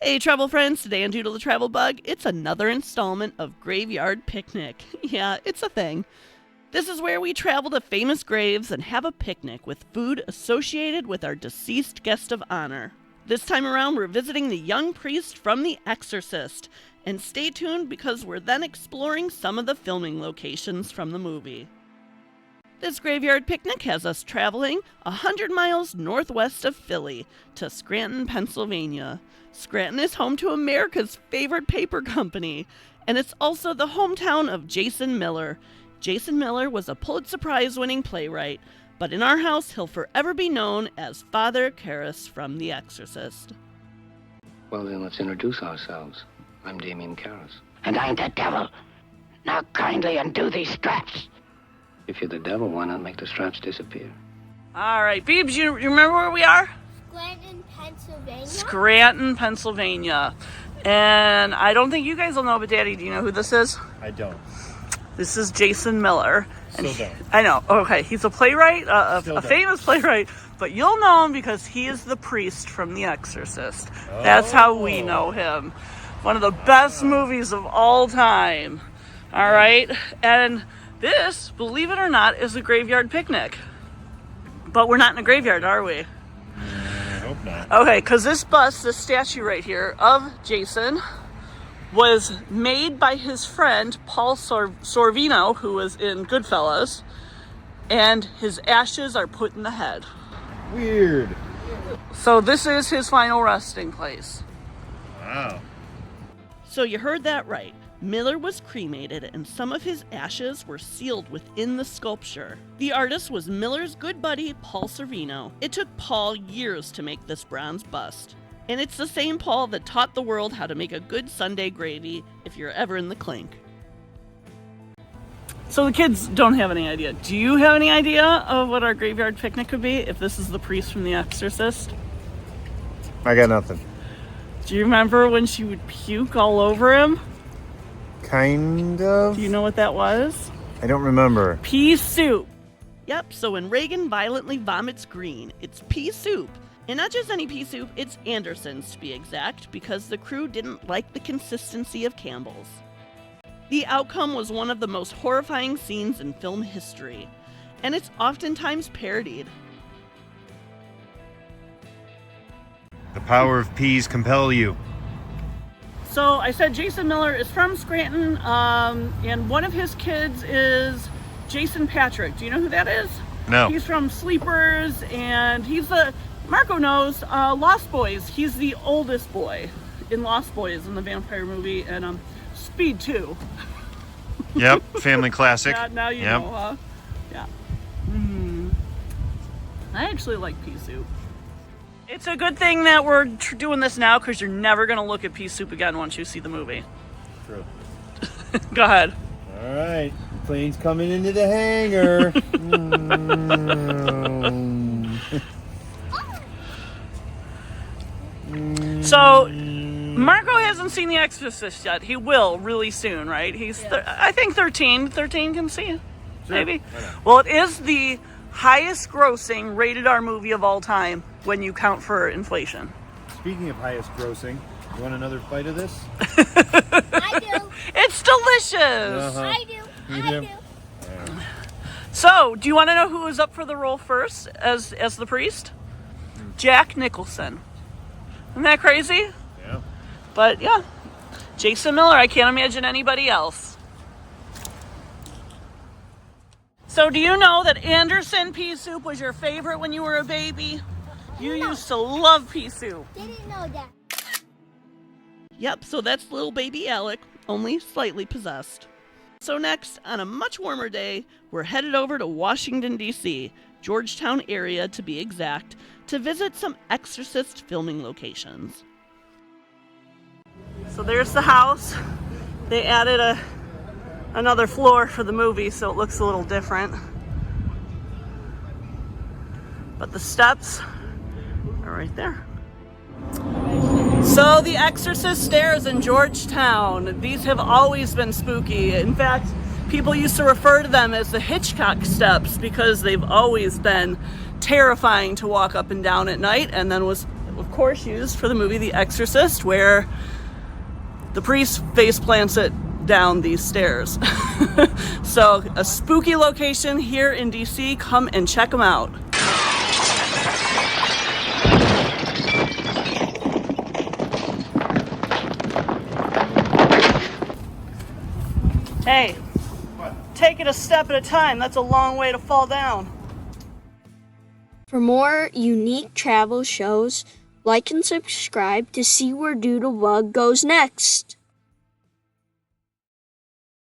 Hey travel friends, today on Doodle the Travel Bug, it's another installment of Graveyard Picnic. Yeah, it's a thing. This is where we travel to famous graves and have a picnic with food associated with our deceased guest of honor. This time around, we're visiting the young priest from The Exorcist. And stay tuned because we're then exploring some of the filming locations from the movie. This graveyard picnic has us traveling 100 miles northwest of Philly to Scranton, Pennsylvania. Scranton is home to America's favorite paper company, and it's also the hometown of Jason Miller. Jason Miller was a Pulitzer Prize winning playwright, but in our house he'll forever be known as Father Karras from The Exorcist. Well then, let's introduce ourselves. I'm Damien Karras. And I'm the devil. Now kindly undo these straps. If you're the devil, why not make the straps disappear? All right, Phoebes, you remember where we are? Scranton, Pennsylvania. Scranton, Pennsylvania. And I don't think you guys will know, but Daddy, do you know who this is? I don't. This is Jason Miller. Still don't. I know. Okay, he's a playwright, a famous playwright, but you'll know him because he is the priest from The Exorcist. That's how we know him. One of the best movies of all time. All right? And this, believe it or not, is a graveyard picnic. But we're not in a graveyard, are we? I hope not. Okay, because this bust, this statue right here of Jason, was made by his friend Paul Sorvino, who was in Goodfellas, and his ashes are put in the head. Weird. So this is his final resting place. Wow. So you heard that right. Miller was cremated and some of his ashes were sealed within the sculpture. The artist was Miller's good buddy, Paul Sorvino. It took Paul years to make this bronze bust. And it's the same Paul that taught the world how to make a good Sunday gravy if you're ever in the clink. So the kids don't have any idea. Do you have any idea of what our graveyard picnic could be if this is the priest from The Exorcist? I got nothing. Do you remember when she would puke all over him? Kind of. Do you know what that was? I don't remember. Pea soup. Yep, so when Reagan violently vomits green, it's pea soup. And not just any pea soup, it's Anderson's to be exact, because the crew didn't like the consistency of Campbell's. The outcome was one of the most horrifying scenes in film history, and it's oftentimes parodied. The power of peas compel you. So I said Jason Miller is from Scranton, and one of his kids is Jason Patrick. Do you know who that is? No. He's from Sleepers, and he's Marco knows, Lost Boys. He's the oldest boy in Lost Boys in the vampire movie, and Speed 2. Yep, family classic. Now you know, huh? Yeah. I actually like pea soup. It's a good thing that we're doing this now because you're never going to look at pea soup again once you see the movie. True. Go ahead. All right, plane's coming into the hangar. So, Marco hasn't seen The Exorcist yet. He will really soon, right? He's, I think 13. 13 can see it, maybe. Well, it is the highest grossing rated R movie of all time when you count for inflation. Speaking of highest grossing, you want another bite of this? I do. It's delicious. I do. I do. So, do you want to know who was up for the role first as the priest? Jack Nicholson. Isn't that crazy? Yeah. But yeah, Jason Miller. I can't imagine anybody else. So do you know that Anderson pea soup was your favorite when you were a baby? You used to love pea soup. Didn't know that. Yep, so that's little baby Alec, only slightly possessed. So next, on a much warmer day, we're headed over to Washington, D.C., Georgetown area to be exact, to visit some Exorcist filming locations. So there's the house. They added another floor for the movie, so it looks a little different. But the steps are right there. So the Exorcist stairs in Georgetown, these have always been spooky. In fact, people used to refer to them as the Hitchcock steps because they've always been terrifying to walk up and down at night, and then was, of course, used for the movie The Exorcist, where the priest face plants it down these stairs. So, a spooky location here in DC. Come and check them out. Hey, take it a step at a time. That's a long way to fall down. For more unique travel shows, like and subscribe to see where Doodle Bug goes next.